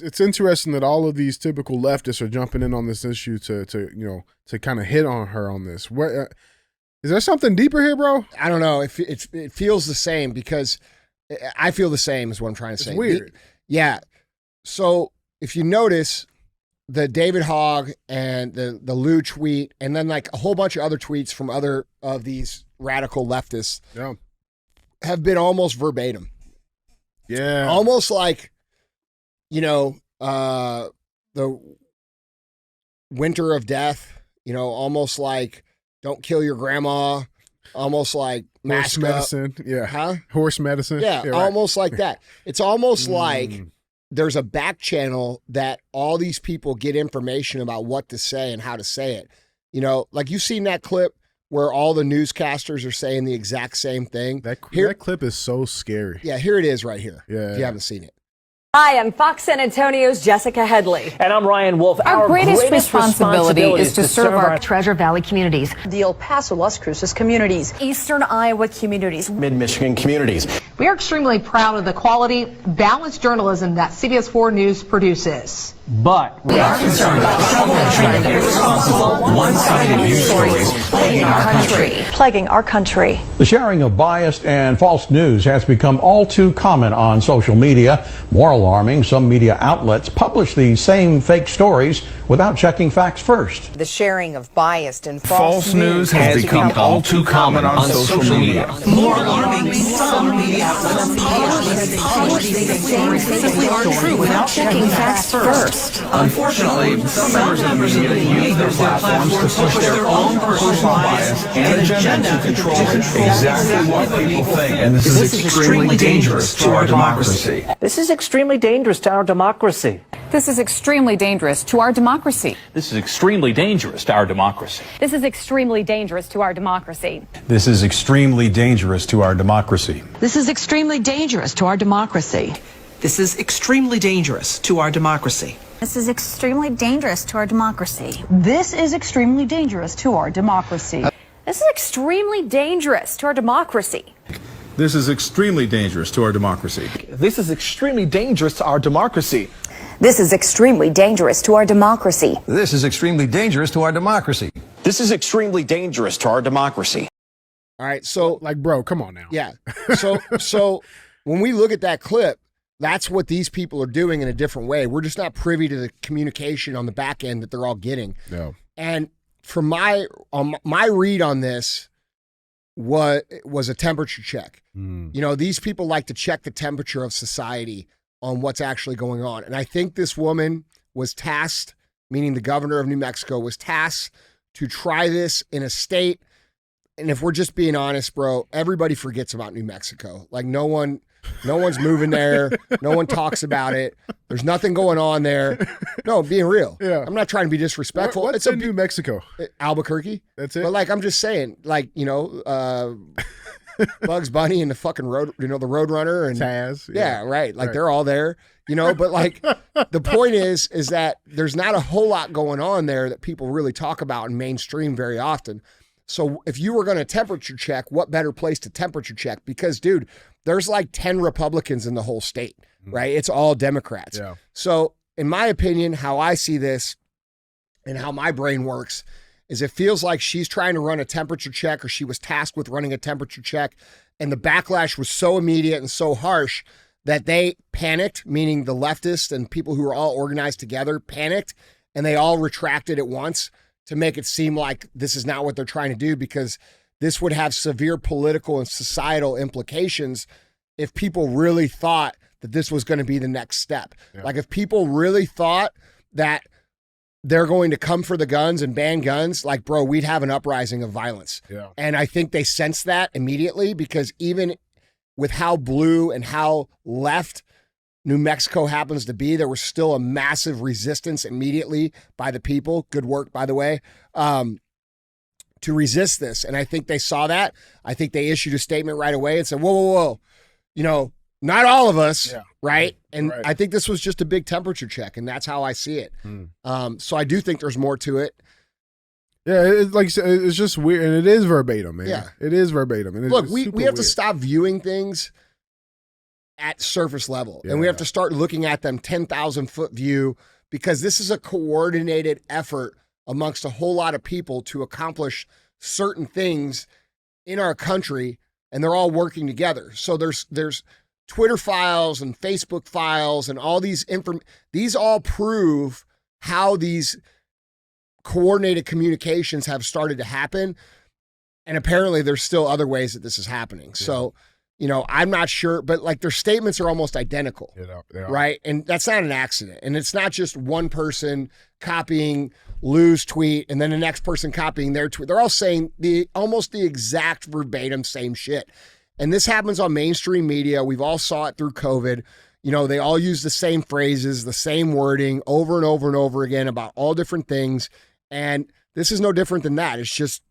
it's interesting that all of these typical leftists are jumping in on this issue to kind of hit on her on this. What is there something deeper here, bro? I don't know. It feels the same because I feel the same is what I'm trying to say. It's weird. Yeah. So if you notice the David Hogg and the Lou tweet, and then like a whole bunch of other tweets from other of these radical leftists have been almost verbatim. Yeah. Almost like, the winter of death, almost like don't kill your grandma, almost like horse medicine. Yeah. Huh? Horse medicine. Yeah, right. almost like that. It's almost like there's a back channel that all these people get information about what to say and how to say it. Like you've seen that clip where all the newscasters are saying the exact same thing. That clip is so scary. Yeah, here it is right here. Yeah. If you haven't seen it. Hi, I'm Fox San Antonio's Jessica Headley. And I'm Ryan Wolf. Our greatest responsibility is to serve our Treasure Valley communities, the El Paso, Las Cruces communities, Eastern Iowa communities, Mid-Michigan communities. We are extremely proud of the quality, balanced journalism that CBS 4 News produces. But we are concerned about troubling, irresponsible, one-sided news stories plaguing our country. The sharing of biased and false news has become all too common on social media. More alarming, some media outlets publish these same fake stories without checking facts first. The sharing of biased and false news has become all too common on social media. More alarming, some media outlets publish these same fake stories without checking facts first. Unfortunately, some members of the media use their platforms to push their own personal bias and agenda to control exactly what people think. And this is extremely dangerous to our democracy. This is extremely dangerous to our democracy. This is extremely dangerous to our democracy. This is extremely dangerous to our democracy. This is extremely dangerous to our democracy. This is extremely dangerous to our democracy. This is extremely dangerous to our democracy. This is extremely dangerous to our democracy. This is extremely dangerous to our democracy. This is extremely dangerous to our democracy. This is extremely dangerous to our democracy. This is extremely dangerous to our democracy. This is extremely dangerous to our democracy. This is extremely dangerous to our democracy. This is extremely dangerous to our democracy. This is extremely dangerous to our democracy. All right, so like, bro, come on now. Yeah. So when we look at that clip, that's what these people are doing in a different way. We're just not privy to the communication on the back end that they're all getting. No. And from my read on this was a temperature check. These people like to check the temperature of society on what's actually going on. And I think this woman was tasked, meaning the governor of New Mexico, was tasked to try this in a state. And if we're just being honest, bro, everybody forgets about New Mexico. Like no one's moving there. No one talks about it. There's nothing going on there. No, being real. Yeah. I'm not trying to be disrespectful. What's in New Mexico? Albuquerque. That's it. But like, I'm just saying, like, Bugs Bunny and the fucking road, the Roadrunner and Taz. Yeah, right. Like they're all there, but like the point is that there's not a whole lot going on there that people really talk about in mainstream very often. So if you were going to temperature check, what better place to temperature check? Because, dude, there's like 10 Republicans in the whole state, right? It's all Democrats. Yeah. So in my opinion, how I see this and how my brain works is it feels like she's trying to run a temperature check, or she was tasked with running a temperature check, and the backlash was so immediate and so harsh that they panicked, meaning the leftists and people who were all organized together panicked, and they all retracted at once to make it seem like this is not what they're trying to do, because this would have severe political and societal implications if people really thought that this was going to be the next step. Yeah. Like if people really thought that they're going to come for the guns and ban guns, like, bro, we'd have an uprising of violence. Yeah. And I think they sensed that immediately, because even with how blue and how left New Mexico happens to be, there was still a massive resistance immediately by the people. Good work, by the way, to resist this. And I think they saw that. I think they issued a statement right away and said, whoa, not all of us, right? And I think this was just a big temperature check, and that's how I see it. So I do think there's more to it. Yeah, it's like it's just weird, and it is verbatim, man. Yeah, it is verbatim. And look, we have to stop viewing things at surface level. And we have to start looking at them 10,000 foot view, because this is a coordinated effort amongst a whole lot of people to accomplish certain things in our country, and they're all working together. So there's Twitter files and Facebook files and all these these all prove how these coordinated communications have started to happen. And apparently there's still other ways that this is happening. Yeah. So, I'm not sure, but like their statements are almost identical, right? And that's not an accident. And it's not just one person copying Lou's tweet and then the next person copying their tweet. They're all saying almost the exact verbatim same shit. And this happens on mainstream media. We've all saw it through COVID. They all use the same phrases, the same wording over and over and over again about all different things. And this is no different than that. It's just,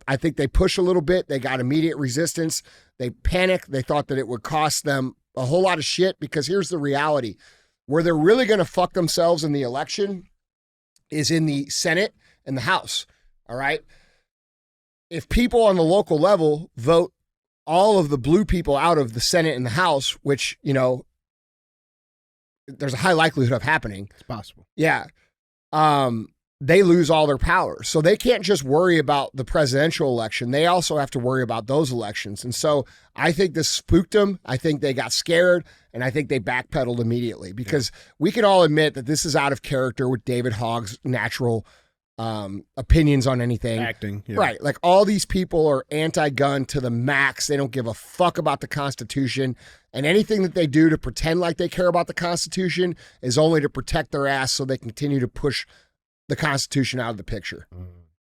I think they push a little bit. They got immediate resistance. They panicked. They thought that it would cost them a whole lot of shit, because here's the reality. Where they're really going to fuck themselves in the election is in the Senate and the House. All right. If people on the local level vote all of the blue people out of the Senate and the House, which, there's a high likelihood of happening. It's possible. Yeah. They lose all their power. So they can't just worry about the presidential election. They also have to worry about those elections. And so I think this spooked them. I think they got scared, and I think they backpedaled immediately, because we can all admit that this is out of character with David Hogg's natural opinions on anything. Acting. Yeah. Right. Like all these people are anti-gun to the max. They don't give a fuck about the Constitution, and anything that they do to pretend like they care about the Constitution is only to protect their ass so they continue to push the Constitution out of the picture.